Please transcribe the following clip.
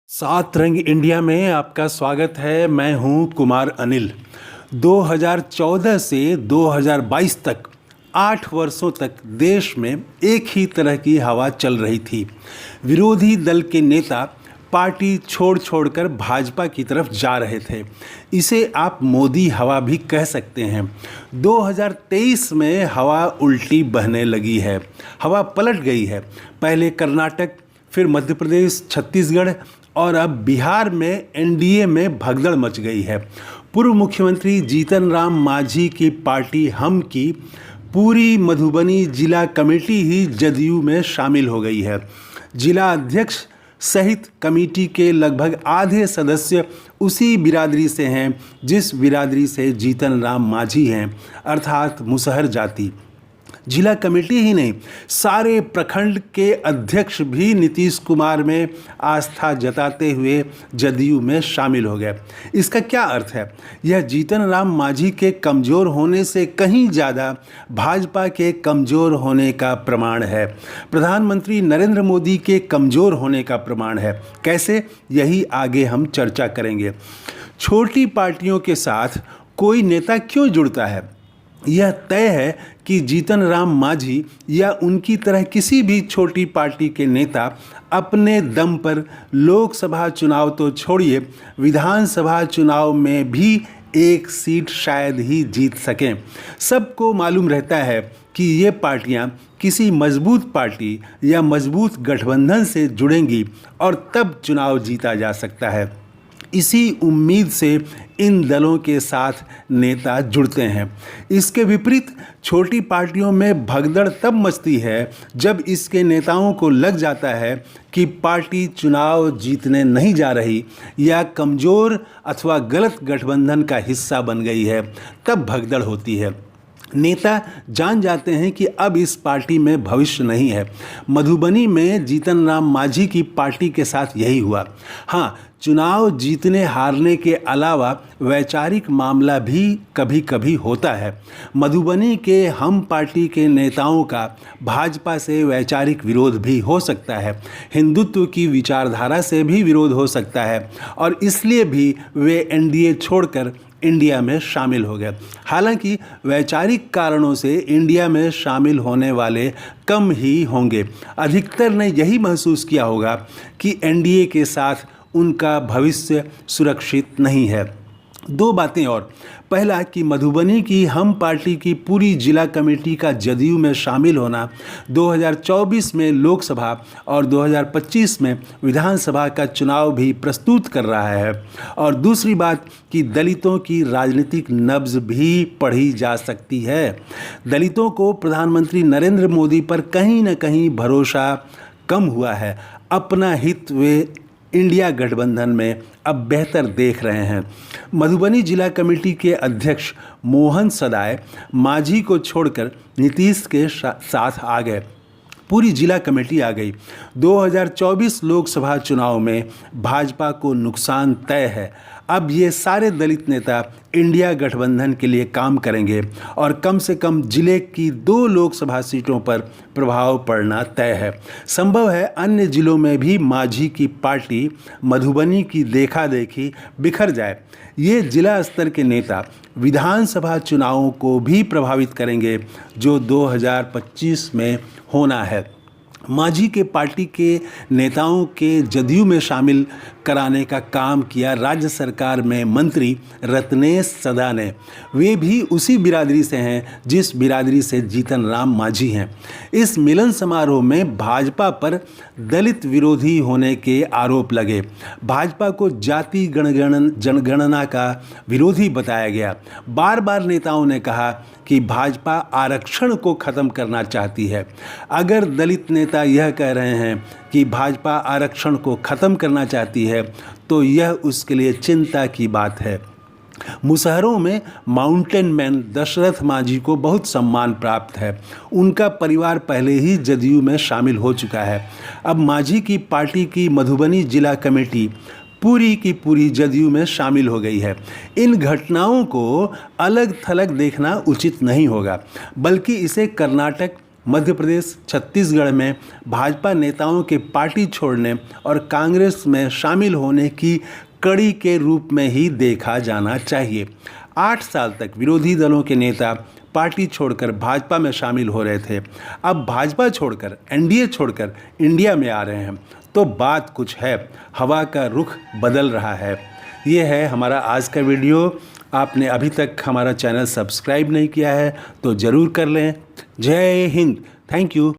सात रंग इंडिया में आपका स्वागत है। मैं हूं कुमार अनिल। 2014 से 2022 तक 8 वर्षों तक देश में एक ही तरह की हवा चल रही थी। विरोधी दल के नेता पार्टी छोड़ छोड़कर भाजपा की तरफ जा रहे थे। इसे आप मोदी हवा भी कह सकते हैं। 2023 में हवा उल्टी बहने लगी है। हवा पलट गई है। पहले कर्नाटक, फिर मध्य प्रदेश, छत्तीसगढ़ और अब बिहार में एनडीए में भगदड़ मच गई है। पूर्व मुख्यमंत्री जीतन राम मांझी की पार्टी हम की पूरी मधुबनी जिला कमेटी ही जदयू में शामिल हो गई है। जिला अध्यक्ष सहित कमेटी के लगभग आधे सदस्य उसी बिरादरी से हैं जिस बिरादरी से जीतन राम मांझी हैं, अर्थात मुसहर जाति। जिला कमेटी ही नहीं, सारे प्रखंड के अध्यक्ष भी नीतीश कुमार में आस्था जताते हुए जदयू में शामिल हो गए। इसका क्या अर्थ है? यह जीतन राम मांझी के कमज़ोर होने से कहीं ज़्यादा भाजपा के कमज़ोर होने का प्रमाण है। प्रधानमंत्री नरेंद्र मोदी के कमज़ोर होने का प्रमाण है। कैसे? यही आगे हम चर्चा करेंगे। छोटी पार्टियों के साथ कोई नेता क्यों जुड़ता है? यह तय है कि जीतन राम मांझी या उनकी तरह किसी भी छोटी पार्टी के नेता अपने दम पर लोकसभा चुनाव तो छोड़िए, विधानसभा चुनाव में भी एक सीट शायद ही जीत सकें। सबको मालूम रहता है कि ये पार्टियां किसी मजबूत पार्टी या मजबूत गठबंधन से जुड़ेंगी और तब चुनाव जीता जा सकता है। इसी उम्मीद से इन दलों के साथ नेता जुड़ते हैं। इसके विपरीत छोटी पार्टियों में भगदड़ तब मचती है जब इसके नेताओं को लग जाता है कि पार्टी चुनाव जीतने नहीं जा रही या कमज़ोर अथवा गलत गठबंधन का हिस्सा बन गई है। तब भगदड़ होती है। नेता जान जाते हैं कि अब इस पार्टी में भविष्य नहीं है। मधुबनी में जीतन राम मांझी की पार्टी के साथ यही हुआ। हाँ, चुनाव जीतने हारने के अलावा वैचारिक मामला भी कभी कभी होता है। मधुबनी के हम पार्टी के नेताओं का भाजपा से वैचारिक विरोध भी हो सकता है। हिंदुत्व की विचारधारा से भी विरोध हो सकता है और इसलिए भी वे एनडीए छोड़कर इंडिया में शामिल हो गए। हालांकि वैचारिक कारणों से इंडिया में शामिल होने वाले कम ही होंगे। अधिकतर ने यही महसूस किया होगा कि एनडीए के साथ उनका भविष्य सुरक्षित नहीं है। दो बातें और। पहला कि मधुबनी की हम पार्टी की पूरी जिला कमेटी का जदयू में शामिल होना 2024 में लोकसभा और 2025 में विधानसभा का चुनाव भी प्रस्तुत कर रहा है। और दूसरी बात कि दलितों की राजनीतिक नब्ज भी पढ़ी जा सकती है। दलितों को प्रधानमंत्री नरेंद्र मोदी पर कहीं न कहीं भरोसा कम हुआ है। अपना हित वे इंडिया गठबंधन में अब बेहतर देख रहे हैं। मधुबनी जिला कमेटी के अध्यक्ष मोहन सदाय मांझी को छोड़कर नीतीश के साथ आ गए। पूरी जिला कमेटी आ गई। 2024 लोकसभा चुनाव में भाजपा को नुकसान तय है। अब ये सारे दलित नेता इंडिया गठबंधन के लिए काम करेंगे और कम से कम जिले की 2 लोकसभा सीटों पर प्रभाव पड़ना तय है। संभव है अन्य जिलों में भी मांझी की पार्टी मधुबनी की देखा देखी बिखर जाए। ये जिला स्तर के नेता विधानसभा चुनावों को भी प्रभावित करेंगे जो 2025 में होना है। मांझी के पार्टी के नेताओं के जदयू में शामिल कराने का काम किया राज्य सरकार में मंत्री रत्नेश सदा ने। वे भी उसी बिरादरी से हैं जिस बिरादरी से जीतन राम मांझी हैं। इस मिलन समारोह में भाजपा पर दलित विरोधी होने के आरोप लगे। भाजपा को जाति जनगणना का विरोधी बताया गया। बार बार नेताओं ने कहा कि भाजपा आरक्षण को ख़त्म करना चाहती है। अगर दलित नेता यह कह रहे हैं कि भाजपा आरक्षण को ख़त्म करना चाहती है तो यह उसके लिए चिंता की बात है। मुसहरों में माउंटेन मैन दशरथ मांझी को बहुत सम्मान प्राप्त है। उनका परिवार पहले ही जदयू में शामिल हो चुका है। अब मांझी की पार्टी की मधुबनी जिला कमेटी पूरी की पूरी जदयू में शामिल हो गई है। इन घटनाओं को अलग थलग देखना उचित नहीं होगा, बल्कि इसे कर्नाटक, मध्य प्रदेश, छत्तीसगढ़ में भाजपा नेताओं के पार्टी छोड़ने और कांग्रेस में शामिल होने की कड़ी के रूप में ही देखा जाना चाहिए। 8 साल तक विरोधी दलों के नेता पार्टी छोड़कर भाजपा में शामिल हो रहे थे। अब भाजपा छोड़कर, एनडीए छोड़कर इंडिया में आ रहे हैं, तो बात कुछ है, हवा का रुख बदल रहा है। ये है हमारा आज का वीडियो। आपने अभी तक हमारा चैनल सब्सक्राइब नहीं किया है तो ज़रूर कर लें। जय हिंद। Thank you.